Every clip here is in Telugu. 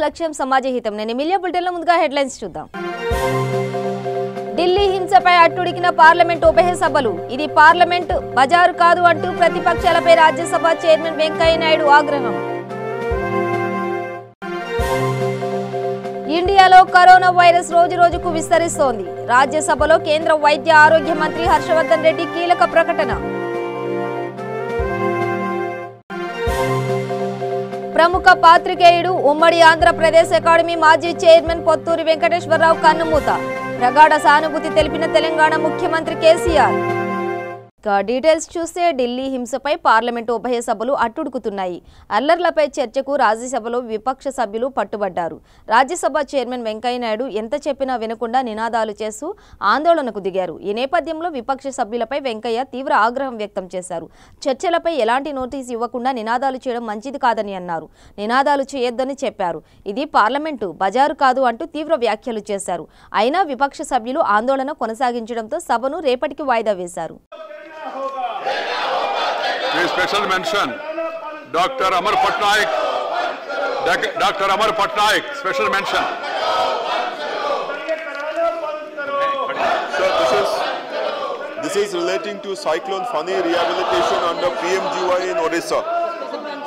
లక్ష్యం సమాజ హితం. నేను మీడియా బులెటిన్లో ముందుగా హెడ్లైన్స్ చూద్దాం. ఢిల్లీ హింసపై అట్టుడికిన పార్లమెంట్ ఉభయ సభలు. ఇది పార్లమెంట్ బజారు కాదు అంటూ ప్రతిపక్షాలపై రాజ్యసభ చైర్మన్ వెంకయ్య నాయుడు ఆగ్రహం. ఇండియాలో కరోనా వైరస్ రోజు రోజుకు విస్తరిస్తోంది. రాజ్యసభలో కేంద్ర వైద్య ఆరోగ్య మంత్రి హర్షవర్ధన్ రెడ్డి కీలక ప్రకటన. ప్రముఖ పాత్రికేయుడు ఉమ్మడి ఆంధ్రప్రదేశ్ అకాడమీ మాజీ చైర్మన్ పొత్తూరి వెంకటేశ్వరరావు కన్నుమూత. ప్రగాఢ సానుభూతి తెలిపిన తెలంగాణ ముఖ్యమంత్రి కేసీఆర్. డీటెయిల్స్ చూస్తే ఢిల్లీ హింసపై పార్లమెంటు ఉభయ సభలు అట్టుడుకుతున్నాయి. అల్లర్లపై చర్చకు రాజ్యసభలో విపక్ష సభ్యులు పట్టుబడ్డారు. రాజ్యసభ చైర్మన్ వెంకయ్య నాయుడు ఎంత చెప్పినా వినకుండా నినాదాలు చేస్తూ ఆందోళనకు దిగారు. ఈ నేపథ్యంలో విపక్ష సభ్యులపై వెంకయ్య తీవ్ర ఆగ్రహం వ్యక్తం చేశారు. చర్చలపై ఎలాంటి నోటీసు ఇవ్వకుండా నినాదాలు చేయడం మంచిది కాదని అన్నారు. నినాదాలు చేయొద్దని చెప్పారు. ఇది పార్లమెంటు బజారు కాదు అంటూ తీవ్ర వ్యాఖ్యలు చేశారు. అయినా విపక్ష సభ్యులు ఆందోళన కొనసాగించడంతో సభను రేపటికి వాయిదా వేశారు. Special mention, Dr. Amar Patnaik, special mention. So this is relating to Cyclone Fani rehabilitation under PMGY in Orissa.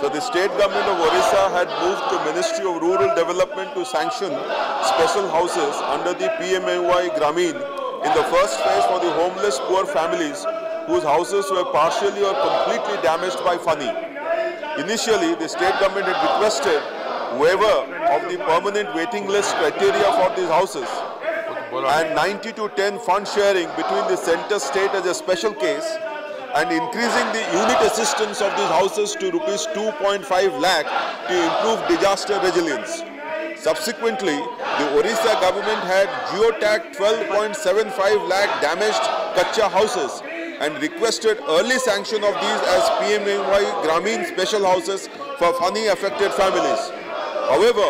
So the state government of Orissa had moved to Ministry of Rural Development to sanction special houses under the PMGY Grameen in the first phase for the homeless poor families whose houses were partially or completely damaged by Fani. Initially, the state government had requested waiver of the permanent waiting list criteria for these houses and 90-10 fund sharing between the center state as a special case and increasing the unit assistance of these houses to rupees 2.5 lakh to improve disaster resilience. Subsequently, the Orissa government had geotagged 12.75 lakh damaged Kacha houses and requested early sanction of these as PMGY Grameen special houses for Fani affected families. However,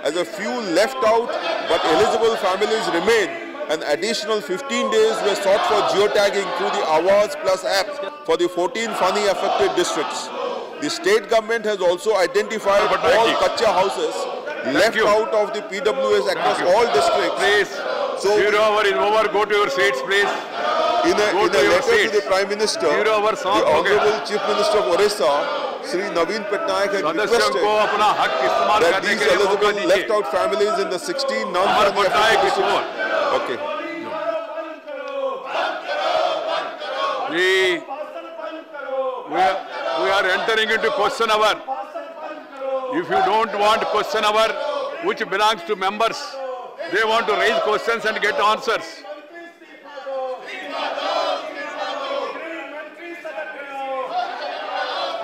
as a few left out but eligible families remain, an additional 15 days were sought for geotagging through the Awaaz Plus app for the 14 Fani affected districts. The state government has also identified all Kacha houses left out of the PWS across all districts. Please, so your hour is over. Go to your seats, please. In a letter to the Prime Minister, the Honorable Chief Minister of Orissa, Sri Naveen Patnaik had requested that these eligible left-out families in the 16 non-Fani affected districts. Okay. We are entering into question hour. If you don't want question hour, which belongs to members, they want to raise questions and get answers.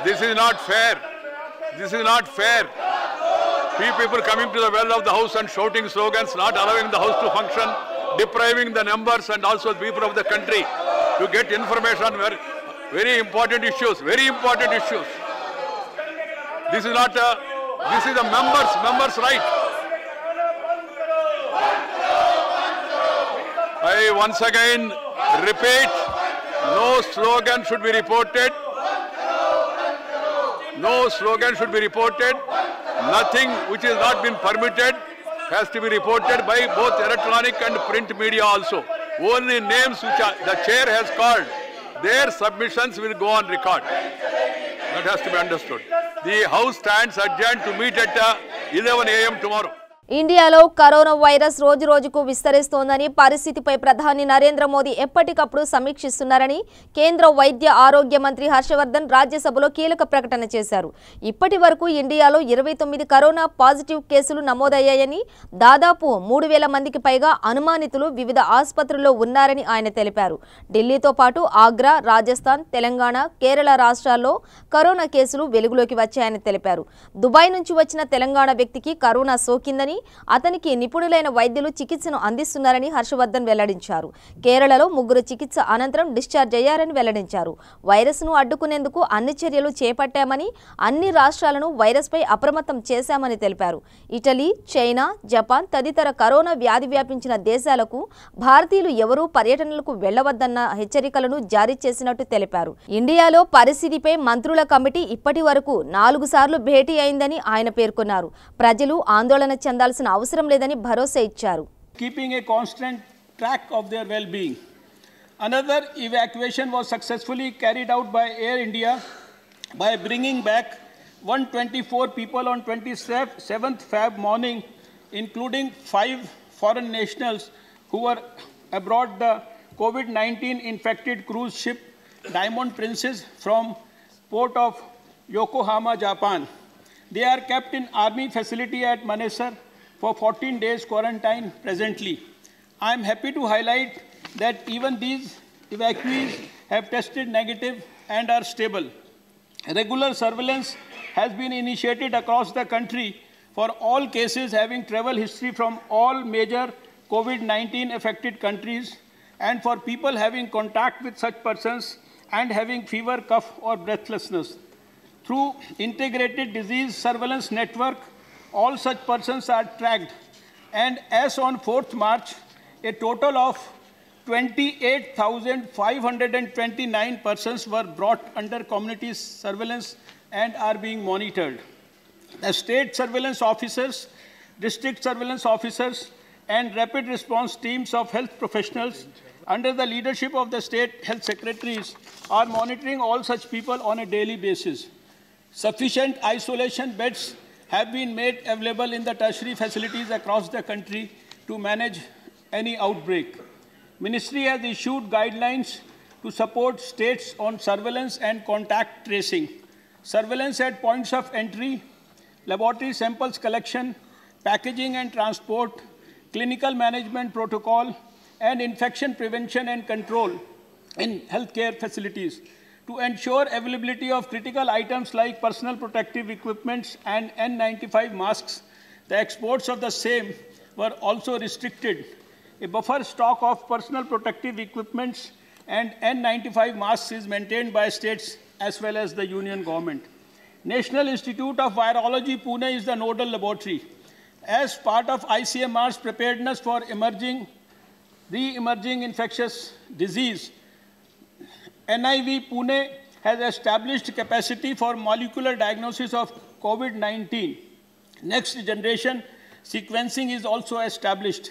This is not fair. This is not fair. Few people coming to the well of the house and shouting slogans, not allowing the house to function, depriving the members and also the people of the country to get information on very important issues. Very important issues. This is not a. This is the members' right. I once again repeat: no slogan should be reported. No slogan should be reported. Nothing which has not been permitted has to be reported by both electronic and print media also. Only names which the chair has called, their submissions will go on record. That has to be understood. The House stands adjourned to meet at 11 a.m. tomorrow. ఇండియాలో కరోనా వైరస్ రోజు రోజుకు విస్తరిస్తోందని, పరిస్థితిపై ప్రధాని నరేంద్ర మోదీ ఎప్పటికప్పుడు సమీక్షిస్తున్నారని కేంద్ర వైద్య ఆరోగ్య మంత్రి హర్షవర్ధన్ రాజ్యసభలో కీలక ప్రకటన చేశారు. ఇప్పటి వరకు ఇండియాలో 29 కరోనా పాజిటివ్ కేసులు నమోదయ్యాయని, దాదాపు 3000 మందికి పైగా అనుమానితులు వివిధ ఆసుపత్రుల్లో ఉన్నారని ఆయన తెలిపారు. ఢిల్లీతో పాటు ఆగ్రా, రాజస్థాన్, తెలంగాణ, కేరళ రాష్ట్రాల్లో కరోనా కేసులు వెలుగులోకి వచ్చాయని తెలిపారు. దుబాయ్ నుంచి వచ్చిన తెలంగాణ వ్యక్తికి కరోనా సోకిందని, ఉన్నారని అతనికి నిపుణులైన వైద్యులు చికిత్సను అందిస్తున్నారని హర్షవర్ధన్ వెల్లడించారు. కేరళలో 3 చికిత్స అనంతరం డిశ్చార్జ్ అయ్యారని వెల్లడించారు. వైరస్ను అడ్డుకునేందుకు అన్ని చర్యలు చేపట్టామని, అన్ని రాష్ట్రాలను వైరస్పై అప్రమత్తం చేశామని తెలిపారు. ఇటలీ, చైనా, జపాన్ తదితర కరోనా వ్యాధి వ్యాపించిన దేశాలకు భారతీయులు ఎవరూ పర్యటనలకు వెళ్లవద్దన్న హెచ్చరికలను జారీ చేసినట్టు తెలిపారు. ఇండియాలో పరిస్థితిపై మంత్రుల కమిటీ ఇప్పటి వరకు 4 సార్లు భేటీ అయిందని ఆయన పేర్కొన్నారు. ప్రజలు ఆందోళన చెందాల్సిన అవసరం లేదని భరోసా ఇచ్చారు. Keeping a constant track of their well-being. Another evacuation was successfully carried out by Air India by bringing back 124 people on 27th Feb morning, including 5 foreign nationals who were aboard the COVID-19 infected cruise ship Diamond Princess from port of Yokohama, Japan. They are kept in army facility at Manesar for 14 days quarantine presently. I am happy to highlight that even these evacuees have tested negative and are stable. Regular surveillance has been initiated across the country for all cases having travel history from all major COVID-19 affected countries and for people having contact with such persons and having fever, cough or breathlessness. Through integrated disease surveillance network, all such persons are tracked, and as on 4th March, a total of 28,529 persons were brought under community surveillance and are being monitored. The state surveillance officers, district surveillance officers, and rapid response teams of health professionals under the leadership of the state health secretaries are monitoring all such people on a daily basis. Sufficient isolation beds have been made available in the tertiary facilities across the country to manage any outbreak. Ministry has issued guidelines to support states on surveillance and contact tracing. Surveillance at points of entry, laboratory samples collection, packaging and transport, clinical management protocol, and infection prevention and control in healthcare facilities. To ensure availability of critical items like personal protective equipments and N95 masks, the exports of the same were also restricted. A buffer stock of personal protective equipments and N95 masks is maintained by states as well as the union government. National Institute of Virology, Pune is the nodal laboratory. As part of ICMR's preparedness for re-emerging infectious disease, NIV Pune has established capacity for molecular diagnosis of COVID-19. Next generation sequencing is also established.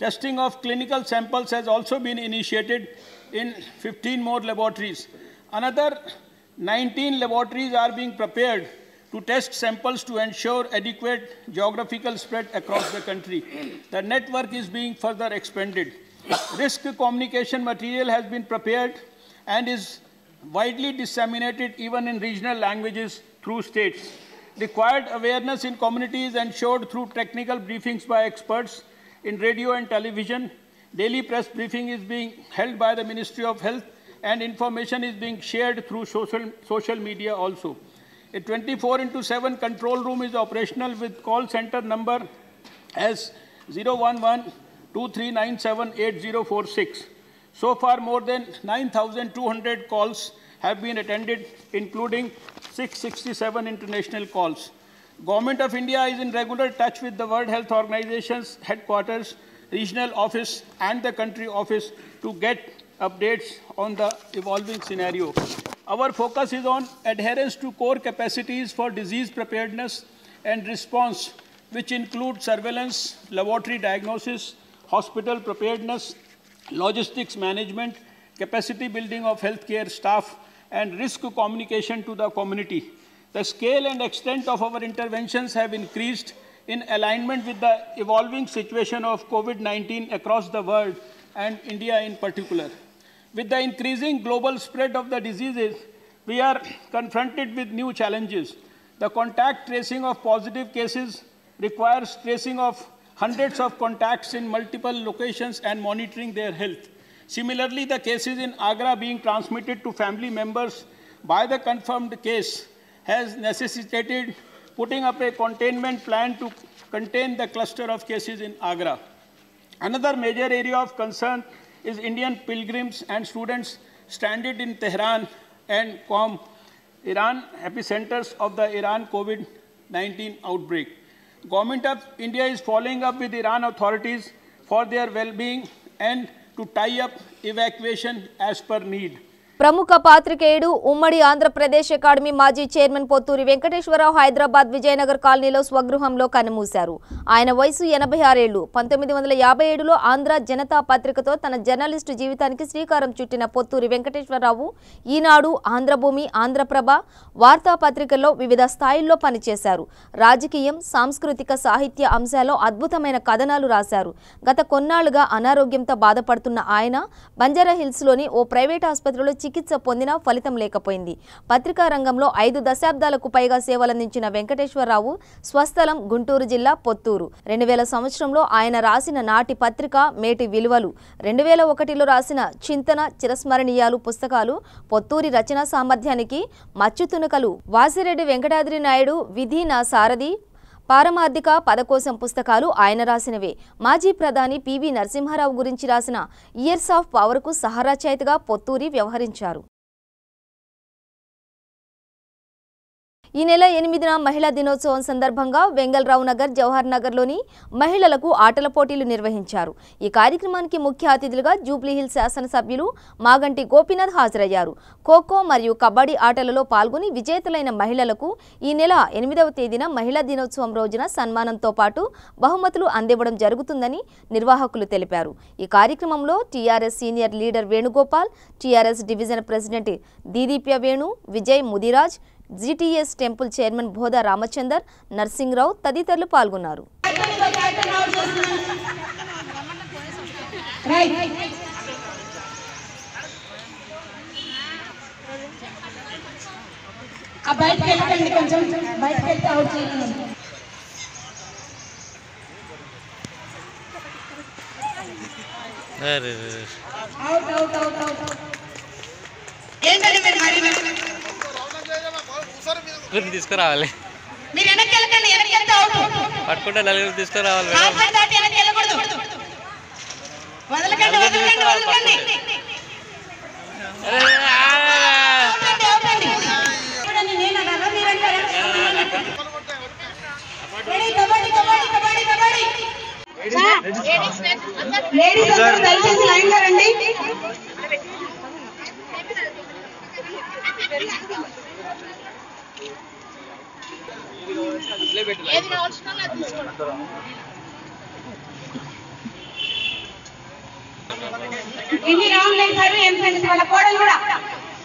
Testing of clinical samples has also been initiated in 15 more laboratories. Another 19 laboratories are being prepared to test samples to ensure adequate geographical spread across the country. The network is being further expanded. Risk communication material has been prepared and is widely disseminated even in regional languages through states. Required awareness in communities ensured through technical briefings by experts in radio and television. Daily press briefing is being held by the Ministry of Health and information is being shared through social media also. A 24/7 control room is operational with call center number as 011-2397-8046. So far, more than 9,200 calls have been attended, including 667 international calls. Government of India is in regular touch with the World Health Organization's headquarters, regional office, and the country office to get updates on the evolving scenario. Our focus is on adherence to core capacities for disease preparedness and response, which include surveillance, laboratory diagnosis, hospital preparedness, logistics management, capacity building of healthcare staff, and risk communication to the community. The scale and extent of our interventions have increased in alignment with the evolving situation of COVID-19 across the world and India in particular. With the increasing global spread of the diseases, we are confronted with new challenges. The contact tracing of positive cases requires tracing of hundreds of contacts in multiple locations and monitoring their health. Similarly, the cases in Agra being transmitted to family members by the confirmed case has necessitated putting up a containment plan to contain the cluster of cases in Agra. Another major area of concern is Indian pilgrims and students stranded in Tehran and Qom, Iran, epicenters of the Iran COVID-19 outbreak. Government of India is following up with Iran authorities for their well-being and to tie up evacuation as per need. ప్రముఖ పాత్రికేయుడు ఉమ్మడి ఆంధ్రప్రదేశ్ అకాడమీ మాజీ చైర్మన్ పొత్తూరి వెంకటేశ్వరరావు హైదరాబాద్ విజయనగర్ కాలనీలో స్వగృహంలో కన్నుమూశారు. ఆయన వయసు 86 ఏళ్లు. 1957లో ఆంధ్ర జనతా పత్రికతో తన జర్నలిస్టు జీవితానికి శ్రీకారం చుట్టిన పొత్తూరి వెంకటేశ్వరరావు ఈనాడు, ఆంధ్రభూమి, ఆంధ్రప్రభ వార్తాపత్రికల్లో వివిధ స్థాయిల్లో పనిచేశారు. రాజకీయం, సాంస్కృతిక, సాహిత్య అంశాల్లో అద్భుతమైన కథనాలు రాశారు. గత కొన్నాళ్లుగా అనారోగ్యంతో బాధపడుతున్న ఆయన బంజారాహిల్స్లోని ఓ ప్రైవేట్ ఆసుపత్రిలో చికిత్స పొందినా ఫలితం లేకపోయింది. పత్రికా రంగంలో 5 దశాబ్దాలకు పైగా సేవలందించిన వెంకటేశ్వరరావు స్వస్థలం గుంటూరు జిల్లా పొత్తూరు. 2000 సంవత్సరంలో ఆయన రాసిన నాటి పత్రిక మేటి విలువలు, 2001లో రాసిన చింతన చిరస్మరణీయాలు పుస్తకాలు పొత్తూరి రచనా సామర్థ్యానికి మచ్చుతునకలు. వాసిరెడ్డి వెంకటాద్రి నాయుడు విధి నా సారథి, పారమార్థిక పదకోశం పుస్తకాలు ఆయన రాసినవే. మాజీ ప్రధాని పివి నరసింహారావు గురించి రాసిన ఇయర్స్ ఆఫ్ పవర్కు సహరచయితగా పొత్తూరి వ్యవహరించారు. ఈ నెల 8న మహిళా దినోత్సవం సందర్భంగా వెంగళరావు నగర్, జవహర్ నగర్లోని మహిళలకు ఆటల పోటీలు నిర్వహించారు. ఈ కార్యక్రమానికి ముఖ్య అతిథులుగా జూబ్లీహిల్స్ శాసనసభ్యులు మాగంటి గోపీనాథ్ హాజరయ్యారు. ఖోఖో మరియు కబడ్డీ ఆటలలో పాల్గొని విజేతలైన మహిళలకు ఈ నెల 8వ తేదీన మహిళా దినోత్సవం రోజున సన్మానంతో పాటు బహుమతులు అందివ్వడం జరుగుతుందని నిర్వాహకులు తెలిపారు. ఈ కార్యక్రమంలో TRS senior leader Venugopal, TRS division president Dideepya Venu, Vijay Mudiraj, GTS temple chairman Bodha Ramachandar, Narsing Rao తదితరులు పాల్గొన్నారు. తీసుకురావాలి, పట్టుకుంటే నలుగురు తీసుకురావాలి. దయచేసి లైన్ లో రండి.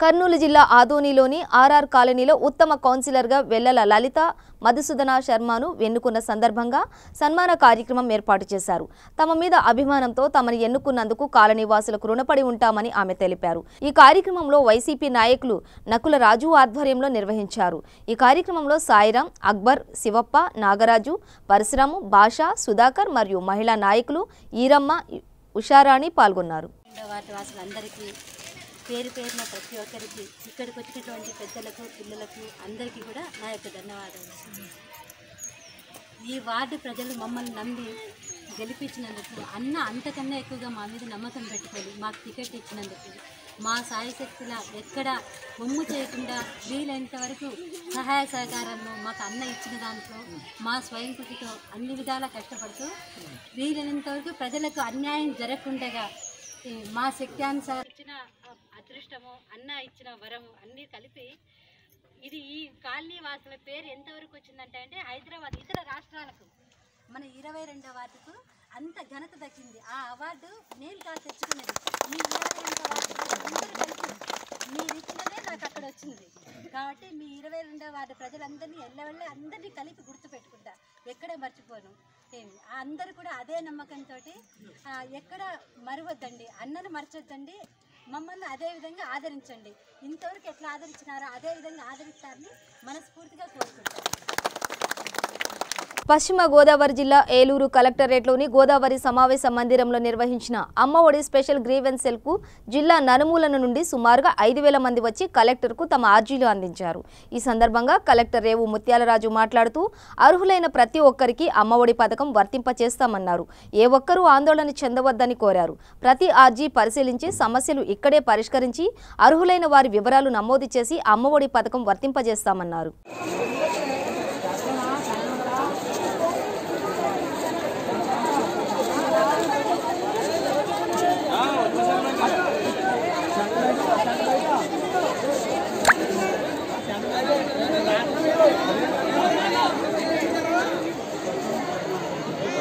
కర్నూలు జిల్లా ఆదోనిలోని ఆర్ఆర్ కాలనీలో ఉత్తమ కౌన్సిలర్గా వెల్లల లలిత మధుసూదన శర్మను ఎన్నుకున్న సందర్భంగా సన్మాన కార్యక్రమం ఏర్పాటు చేశారు. తమ మీద అభిమానంతో తమను ఎన్నుకున్నందుకు కాలనీ వాసులకు రుణపడి ఉంటామని ఆమె తెలిపారు. ఈ కార్యక్రమంలో వైసీపీ నాయకులు నకుల రాజు ఆధ్వర్యంలో నిర్వహించారు. ఈ కార్యక్రమంలో సాయిరాం, అక్బర్, శివప్ప, నాగరాజు, పరశురాము, భాష, సుధాకర్ మరియు మహిళా నాయకులు ఈరమ్మ, ఉషారాణి పాల్గొన్నారు. పేరు పేరున ప్రతి ఒక్కరికి, ఇక్కడికి వచ్చినటువంటి పెద్దలకు, పిల్లలకు అందరికీ కూడా నా యొక్క ధన్యవాదాలు. ఈ వార్డు ప్రజలు మమ్మల్ని నమ్మి గెలిపించినందుకు, అంతకన్నా ఎక్కువగా మా మీద నమ్మకం పెట్టుకొని మాకు టికెట్ ఇచ్చినందుకు, మా సాయశక్తుల ఎక్కడ బొమ్ము చేయకుండా వీలైనంత వరకు సహాయ సహకారాలను మాకు ఇచ్చిన దాంట్లో మా స్వయం కృషితో అన్ని విధాలా కష్టపడుతూ వీలైనంత వరకు ప్రజలకు అన్యాయం జరగకుండా మా శక్త్యానుసారం ఇచ్చిన అదృష్టము, ఇచ్చిన వరము అన్నీ కలిపి ఇది ఈ కాలనీ వాసుల పేరు ఎంతవరకు వచ్చిందంటే హైదరాబాద్ ఇతర రాష్ట్రాలకు మన 22వ వార్డుకు అంత ఘనత దక్కింది. ఆ అవార్డు నేను కాదు తెచ్చుకున్నది, మీ 22వ వార్డు అందరూ కలిసి మీరు ఇచ్చినదే నాకు అక్కడ వచ్చింది. కాబట్టి మీ 22వ వార్డు ప్రజలందరినీ ఎల్లవెళ్ళ అందరినీ కలిపి గుర్తుపెట్టుకుంటా, ఎక్కడే మర్చిపోను. అందరూ కూడా అదే నమ్మకంతో ఎక్కడ మరవద్దండి, అన్నను మర్చొద్దండి, మమ్మల్ని అదే విధంగా ఆదరించండి. ఇంతవరకు ఎట్లా ఆదరించినారో అదే విధంగా ఆదరిస్తారని మనస్ఫూర్తిగా కోరుకుంటాను. పశ్చిమ గోదావరి జిల్లా ఏలూరు కలెక్టరేట్లోని గోదావరి సమావేశ మందిరంలో నిర్వహించిన అమ్మఒడి స్పెషల్ గ్రీవెన్స్ సెల్కు జిల్లా నలుమూలల నుండి సుమారుగా 5,000 మంది వచ్చి కలెక్టర్కు తమ అర్జీలు అందించారు. ఈ సందర్భంగా కలెక్టర్ రేవు ముత్యాలరాజు మాట్లాడుతూ అర్హులైన ప్రతి ఒక్కరికి అమ్మఒడి పథకం వర్తింపచేస్తామన్నారు. ఏ ఒక్కరూ ఆందోళన చెందవద్దని కోరారు. ప్రతి అర్జీ పరిశీలించి సమస్యలు ఇక్కడే పరిష్కరించి అర్హులైన వారి వివరాలు నమోదు చేసి అమ్మఒడి పథకం వర్తింపజేస్తామన్నారు.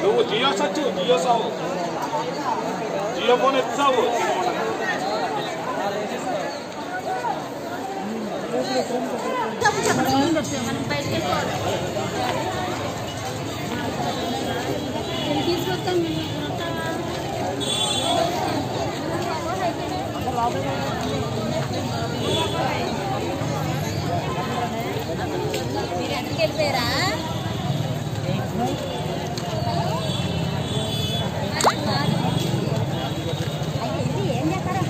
నువ్వు జియో సచ్చు జియో సావు జియో ఫోన్ ఎత్తావు మీరు ఎక్కడికి వెళ్ళిపోయారా? ఏం చేస్తారా?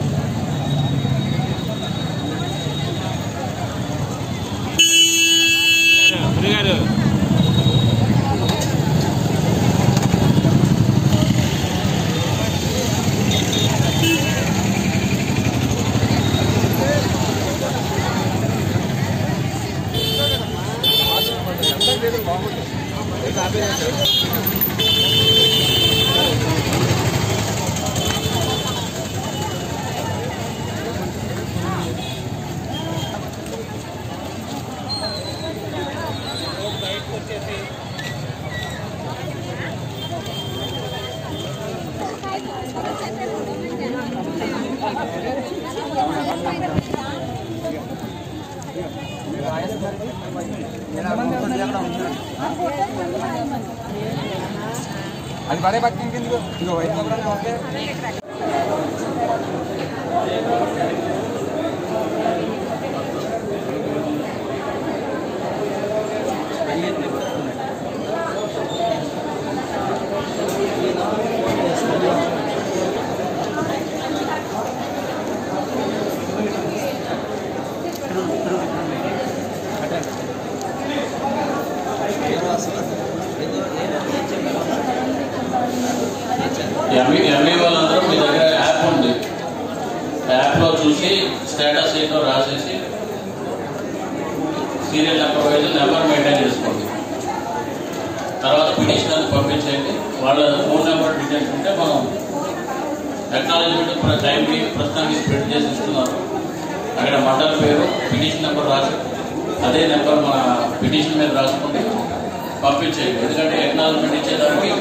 అది బాగా పట్టింది ఇంకో వైపు ఓకే ఎంఈ వాళ్ళందరూ మీ దగ్గర యాప్ ఉంది. యాప్లో చూసి స్టేటస్ ఏంటో రాసేసి serial number wise number maintain చేసుకోండి. తర్వాత పిటిషనర్ పంపించేయండి. వాళ్ళ ఫోన్ నెంబర్ డీటెయిల్స్ ఉంటే మనం టెక్నాలజీ టైంకి ప్రస్తుతానికి స్ప్రెడ్ చేసి ఇస్తున్నారు. అక్కడ మండల పేరు పిటిషన్ నెంబర్ రాసి అదే నెంబర్ మన పిటిషన్ మీద రాసుకుంటే పంపించేయండి. ఎందుకంటే ఎక్నాలజ్మెంట్ ఇచ్చేదానికి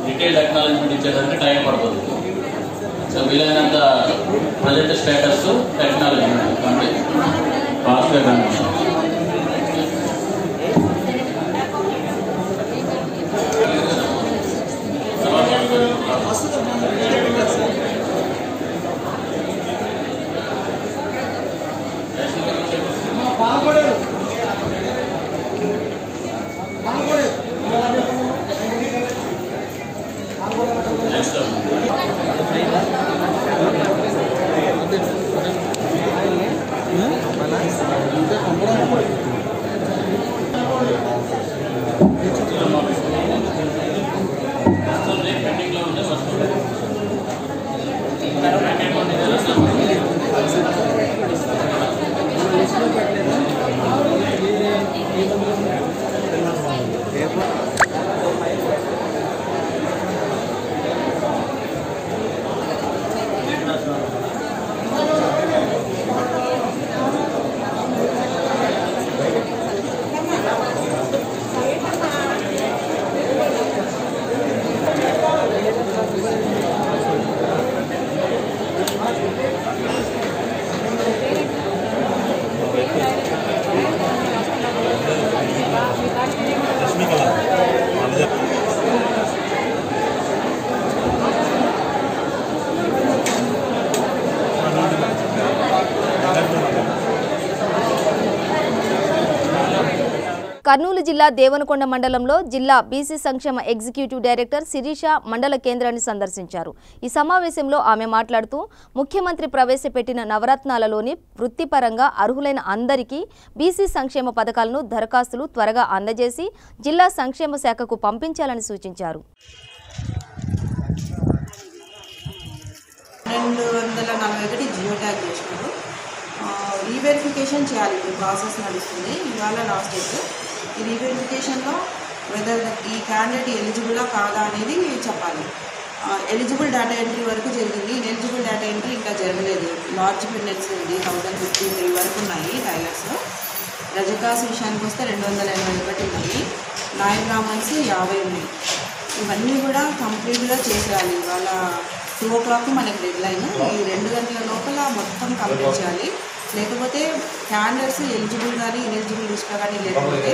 డీటెయిల్డ్ ఎక్నాలజ్మెంట్ ఇచ్చేదానికి టైం పడుతుంది. సో వీలైనంత ప్రజెంట్ స్టేటస్ టెక్నాలజ్మెంట్ అంటే ఫాస్ట్గా కనుక కర్నూలు జిల్లా దేవనకొండ మండలంలో జిల్లా బీసీ సంక్షేమ ఎగ్జిక్యూటివ్ డైరెక్టర్ శిరీష మండల కేంద్రాన్ని సందర్శించారు. ఈ సమావేశంలో ఆమె మాట్లాడుతూ ముఖ్యమంత్రి ప్రవేశపెట్టిన నవరత్నాలలోని వృత్తిపరంగా అర్హులైన అందరికీ బీసీ సంక్షేమ పథకాలను దరఖాస్తులు త్వరగా అందజేసి జిల్లా సంక్షేమ శాఖకు పంపించాలని సూచించారు. 241 జియో ట్యాగ్ చేసినారు. రీవెరిఫికేషన్ చేయాలి. ఇప్పుడు ప్రాసెస్ నడుస్తుంది. ఇవాళ లాస్ట్ డేట్. ఈ రీవెరిఫికేషన్లో వెదర్ ఈ క్యాండిడేట్ ఎలిజిబులా కాదా అనేది చెప్పాలి. ఎలిజిబుల్ డేటా ఎంట్రీ వరకు జరిగింది. ఇన్ఎలిజిబుల్ డేటా ఎంట్రీ ఇంకా జరగలేదు. లార్జ్ పెండెంట్స్ ఉంది 1053 వరకు ఉన్నాయి టైలర్స్లో. రజకాస్ విషయానికి వస్తే 281 ఉన్నాయి. నాయన్ బ్రాహ్మణ్స్ 50 ఉన్నాయి. ఇవన్నీ కూడా కంప్లీట్గా చేసేయాలి. ఇవాళ 2 o'clock మనకి డెడ్లైన్. ఈ 2 గంటల లోపల మొత్తం కంప్లీట్ చేయాలి. లేకపోతే క్యాండిడేట్స్ ఎలిజిబుల్ కానీ ఇన్ఎలిజిబుల్ లిస్ట్లో కానీ లేకపోతే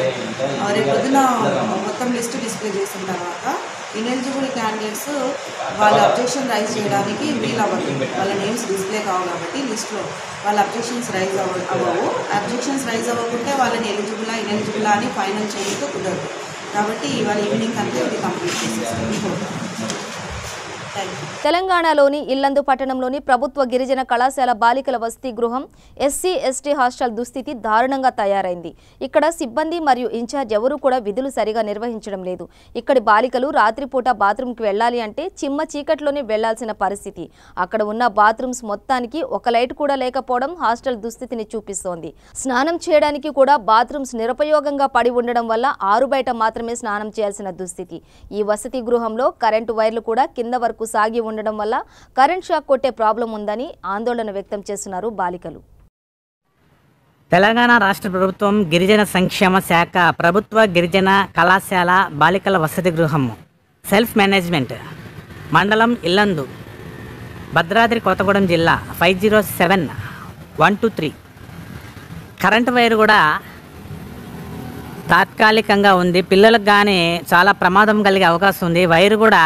రేపు పొద్దున మొత్తం లిస్ట్ డిస్ప్లే చేసిన తర్వాత ఇన్ఎలిజిబుల్ క్యాండిడేట్స్ వాళ్ళ అబ్జెక్షన్ రైజ్ చేయడానికి వీలు అవ్వదు. వాళ్ళ నేమ్స్ డిస్ప్లే కావు కాబట్టి లిస్ట్లో వాళ్ళ అబ్జెక్షన్స్ రైజ్ అవ్వవు. అబ్జెక్షన్స్ రైజ్ అవ్వకుంటే వాళ్ళని ఎలిజిబులా ఇన్ఎలిజిబులా అని ఫైనల్ చేయడంతో కుదరదు. కాబట్టి ఇవాళ ఈవినింగ్ అంతా ఇది కంప్లీట్ చేసేస్తాం. తెలంగాణలోని ఇల్లందు పట్టణంలోని ప్రభుత్వ గిరిజన కళాశాల బాలికల వసతి గృహం ఎస్సీ ఎస్టీ హాస్టల్ దుస్థితి దారుణంగా తయారైంది. ఇక్కడ సిబ్బంది మరియు ఇన్ఛార్జ్ ఎవరూ కూడా విధులు సరిగా నిర్వహించడం లేదు. ఇక్కడి బాలికలు రాత్రిపూట బాత్రూంకి వెళ్లాలి అంటే చిమ్మ చీకట్లోనే వెళ్లాల్సిన పరిస్థితి. అక్కడ ఉన్న బాత్రూమ్స్ మొత్తానికి ఒక లైట్ కూడా లేకపోవడం హాస్టల్ దుస్థితిని చూపిస్తోంది. స్నానం చేయడానికి కూడా బాత్రూమ్స్ నిరుపయోగంగా పడి ఉండడం వల్ల ఆరు బయట మాత్రమే స్నానం చేయాల్సిన దుస్థితి. ఈ వసతి గృహంలో కరెంటు వైర్లు కూడా కింద వరకు సాగి ఉండడం వల్ల కరెంట్ షాక్ కొట్టే ప్రాబ్లం ఉందని ఆందోళన వ్యక్తం చేస్తున్నారు బాలికలు. తెలంగాణ రాష్ట్ర ప్రభుత్వం గిరిజన సంక్షేమ శాఖ ప్రభుత్వ గిరిజన కళాశాల బాలికల వసతి గృహం సెల్ఫ్ మేనేజ్మెంట్ మండలం ఇల్లందు భద్రాద్రి కొత్తగూడెం జిల్లా 507123 కరెంటు వైరు కూడా తాత్కాలికంగా ఉంది. పిల్లలకు కానీ చాలా ప్రమాదం కలిగే అవకాశం ఉంది. వైరు కూడా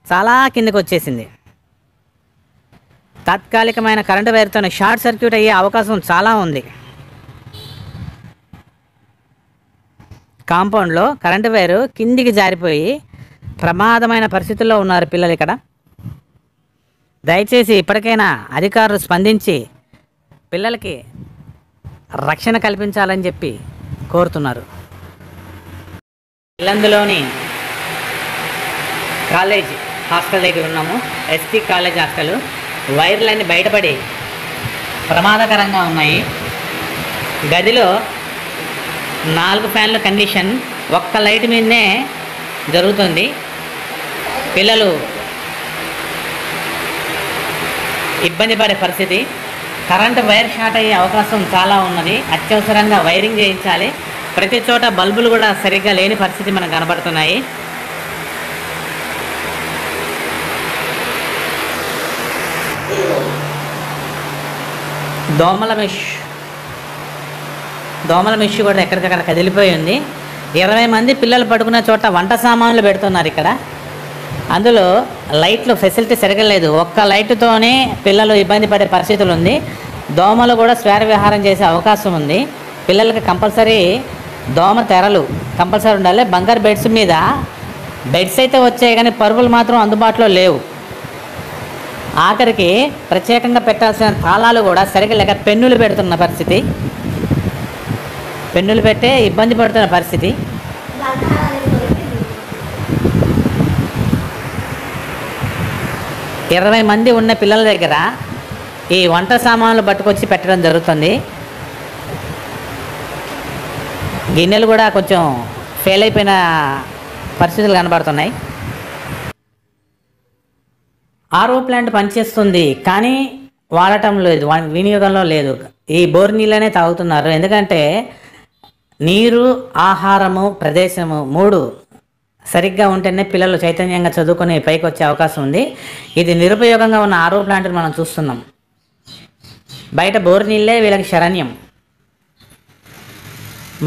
చాలా కిందకు వచ్చేసింది. తాత్కాలికమైన కరెంటు వైర్తో షార్ట్ సర్క్యూట్ అయ్యే అవకాశం చాలా ఉంది. కాంపౌండ్లో కరెంటు వైరు కిందికి జారిపోయి ప్రమాదమైన పరిస్థితుల్లో ఉన్నారు పిల్లలు. ఇక్కడ దయచేసి ఇప్పటికైనా అధికారులు స్పందించి పిల్లలకి రక్షణ కల్పించాలని చెప్పి కోరుతున్నారు. ఇల్లందులోని కాలేజ్ హాస్టల్ దగ్గర ఉన్నాము. ST college hostel. వైర్లన్నీ బయటపడి ప్రమాదకరంగా ఉన్నాయి. గదిలో 4 ఫ్యాన్ల కండిషన్, ఒక్క లైట్ మీదనే జరుగుతుంది. పిల్లలు ఇబ్బంది పడే పరిస్థితి. కరెంటు వైర్ షార్ట్ అయ్యే అవకాశం చాలా ఉన్నది. అత్యవసరంగా వైరింగ్ చేయించాలి. ప్రతి చోట బల్బులు కూడా సరిగ్గా లేని పరిస్థితి మనకు కనబడుతున్నాయి. దోమల మెష్ కూడా ఎక్కడికక్కడ కదిలిపోయి ఉంది. 20 మంది పిల్లలు పడుకున్న చోట వంట సామాన్లు పెడుతున్నారు. ఇక్కడ అందులో లైట్లు ఫెసిలిటీ సరిగలేదు. ఒక్క లైట్తోనే పిల్లలు ఇబ్బంది పడే పరిస్థితులు ఉంది. దోమలు కూడా స్వేర విహారం చేసే అవకాశం ఉంది. పిల్లలకి కంపల్సరీ దోమ తెరలు కంపల్సరీ ఉండాలి. బంకర్ బెడ్స్ మీద బెడ్స్ అయితే వచ్చాయి కానీ పరుపులు మాత్రం అందుబాటులో లేవు. ఆఖరికి ప్రత్యేకంగా పెట్టాల్సిన తాళాలు కూడా సరిగ్గా లేక పెన్నులు పెడుతున్న పరిస్థితి. పెన్నులు పెట్టే ఇబ్బంది పడుతున్న పరిస్థితి. ఇరవై మంది ఉన్న పిల్లల దగ్గర ఈ వంట సామాన్లు పట్టుకొచ్చి పెట్టడం జరుగుతుంది. గిన్నెలు కూడా కొంచెం ఫెయిల్ అయిపోయిన పరిస్థితులు కనబడుతున్నాయి. ఆర్ఓ ప్లాంట్ పనిచేస్తుంది కానీ వాడటం లేదు, వినియోగంలో లేదు. ఈ బోర్ నీళ్ళనే తాగుతున్నారు. ఎందుకంటే నీరు, ఆహారము, ప్రదేశము 3 సరిగ్గా ఉంటేనే పిల్లలు చైతన్యంగా చదువుకొని పైకి వచ్చే అవకాశం ఉంది. ఇది నిరుపయోగంగా ఉన్న ఆర్ఓ ప్లాంట్ని మనం చూస్తున్నాం. బయట బోర్ నీళ్ళే వీళ్ళకి శరణ్యం.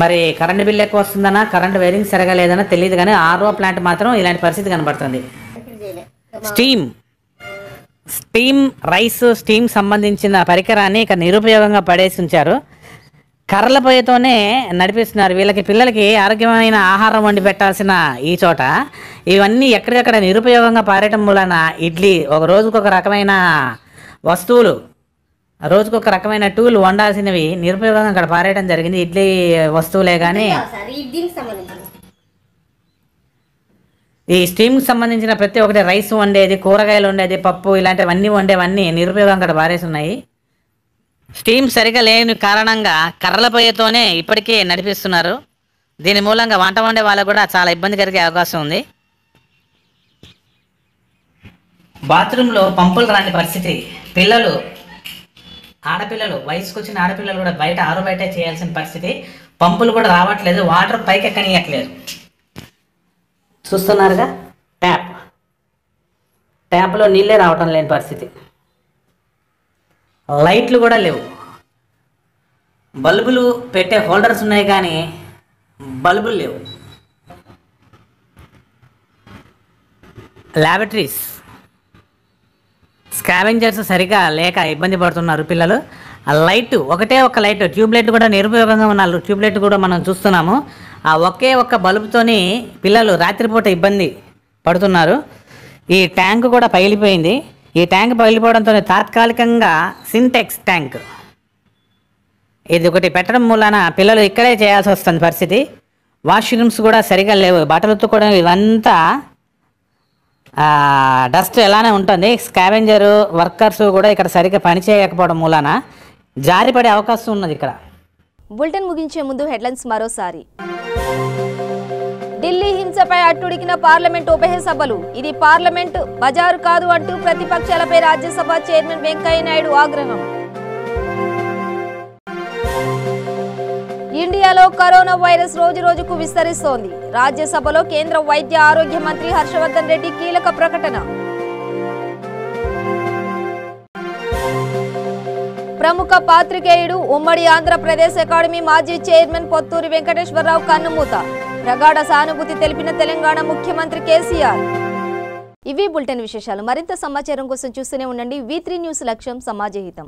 మరి కరెంటు బిల్లు ఎక్కువ వస్తుందనా, కరెంటు వైరింగ్ సరిగా లేదనా తెలియదు కానీ ఆర్ఓ ప్లాంట్ మాత్రం ఇలాంటి పరిస్థితి కనబడుతుంది. స్టీమ్ రైస్ స్టీమ్ సంబంధించిన పరికరాన్ని ఇక నిరుపయోగంగా పడేసి ఉంచారు. కర్రల పొయ్యితోనే నడిపిస్తున్నారు. వీళ్ళకి పిల్లలకి ఆరోగ్యమైన ఆహారం వండి పెట్టాల్సిన ఈ చోట ఇవన్నీ ఎక్కడికక్కడ నిరుపయోగంగా పారేయటం మూలన ఇడ్లీ ఒక రోజుకొక రకమైన వస్తువులు, రోజుకొక రకమైన టూల్ వండాల్సినవి నిరుపయోగంగా అక్కడ పారేయడం జరిగింది. ఇడ్లీ వస్తువులే కానీ ఈ స్టీమ్కి సంబంధించిన ప్రతి ఒక్కటి రైస్ వండేది, కూరగాయలు వండేది, పప్పు ఇలాంటివన్నీ వండేవన్నీ నిరుపయోగంగా అక్కడ పారేసి ఉన్నాయి. స్టీమ్ సరిగా లేని కారణంగా కర్రల పొయ్యితోనే ఇప్పటికీ నడిపిస్తున్నారు. దీని మూలంగా వంట వండే వాళ్ళకు కూడా చాలా ఇబ్బంది కలిగే అవకాశం ఉంది. బాత్రూంలో పంపులు రాని పరిస్థితి. పిల్లలు, ఆడపిల్లలు, వయసుకు వచ్చిన ఆడపిల్లలు కూడా బయట ఆరు బయటే చేయాల్సిన పరిస్థితి. పంపులు కూడా రావట్లేదు, వాటర్ పైకి ఎక్కనియట్లేదు. చూస్తున్నారుగా, ట్యాప్లో నీళ్ళే రావటం లేని పరిస్థితి. లైట్లు కూడా లేవు. బల్బులు పెట్టే హోల్డర్స్ ఉన్నాయి కానీ బల్బులు లేవు. ల్యాబొరేటరీస్, స్కావెంజర్స్ సరిగా లేక ఇబ్బంది పడుతున్నారు పిల్లలు. ఆ లైట్, ఒకటే ఒక లైట్, ట్యూబ్లైట్ కూడా నిరుపయోగంగా ఉన్న ట్యూబ్లైట్ కూడా మనం చూస్తున్నాము. ఆ ఒకే ఒక్క బల్బుతోని పిల్లలు రాత్రిపూట ఇబ్బంది పడుతున్నారు. ఈ ట్యాంక్ కూడా పగిలిపోయింది. ఈ ట్యాంక్ పగిలిపోవడంతో తాత్కాలికంగా సింటెక్స్ ట్యాంక్ ఇది ఒకటి పెట్టడం మూలన పిల్లలు ఇక్కడే చేయాల్సి వస్తుంది పరిస్థితి. వాష్రూమ్స్ కూడా సరిగా లేవు. బట్టలు ఉత్తుకోవడం ఇవంతా డస్ట్ ఎలానే ఉంటుంది. స్కావెంజరు వర్కర్స్ కూడా ఇక్కడ సరిగ్గా పనిచేయకపోవడం మూలన జారిపడే అవకాశం ఉన్నది ఇక్కడ. బులెటిన్ ముగించే ముందు హెడ్లైన్స్ మరోసారి. ఢిల్లీ హింసపై అట్టుడికిన పార్లమెంట్ ఉభయ సభలు. ఇది పార్లమెంట్ బజారు కాదు అంటూ ప్రతిపక్షాలపై రాజ్యసభ చైర్మన్ వెంకయ్య నాయుడు ఆగ్రహం. ఇండియాలో కరోనా వైరస్ రోజు రోజుకు విస్తరిస్తోంది. రాజ్యసభలో కేంద్ర వైద్య ఆరోగ్య మంత్రి హర్షవర్ధన్ రెడ్డి కీలక ప్రకటన. ప్రముఖ పాత్రికేయుడు, ఉమ్మడి ఆంధ్రప్రదేశ్ అకాడమీ మాజీ చైర్మన్ పొత్తూరి వెంకటేశ్వరరావు కన్నుమూత. ప్రగాఢ సానుభూతి తెలిపిన తెలంగాణ ముఖ్యమంత్రి కేసీఆర్. ఇవి బులెటిన్ విశేషాలు. మరింత సమాచారం కోసం చూస్తూనే ఉండండి. V3 న్యూస్, లక్ష్యం సమాజహితం.